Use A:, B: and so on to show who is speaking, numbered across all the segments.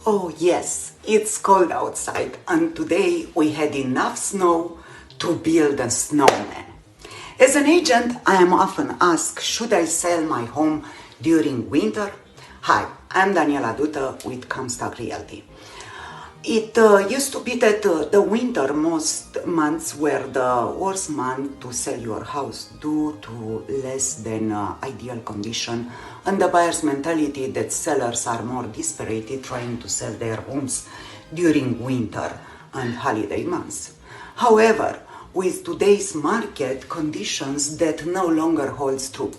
A: Oh yes, it's cold outside and today we had enough snow to build a snowman. As an agent, I am often asked, should I sell my home during winter? Hi, I'm Daniela Duta with Comstock Realty. It used to be that the winter most months were the worst month to sell your house due to less than ideal condition and the buyer's mentality that sellers are more desperate trying to sell their homes during winter and holiday months. However, with today's market conditions, that no longer holds true.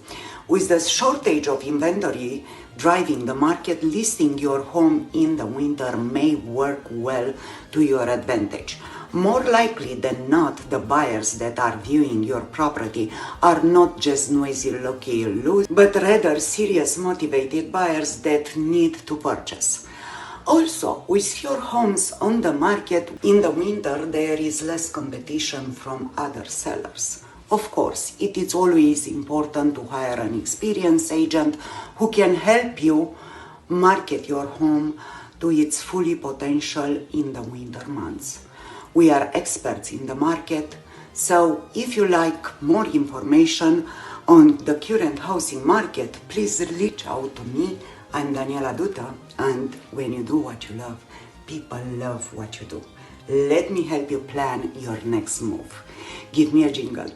A: With the shortage of inventory driving the market, listing your home in the winter may work well to your advantage. More likely than not, the buyers that are viewing your property are not just noisy lucky loose, but rather serious motivated buyers that need to purchase. Also, with your homes on the market in the winter, there is less competition from other sellers. Of course, it is always important to hire an experienced agent who can help you market your home to its full potential in the winter months. We are experts in the market, so if you like more information on the current housing market, please reach out to me. I'm Daniela Duta, and when you do what you love, people love what you do. Let me help you plan your next move. Give me a jingle.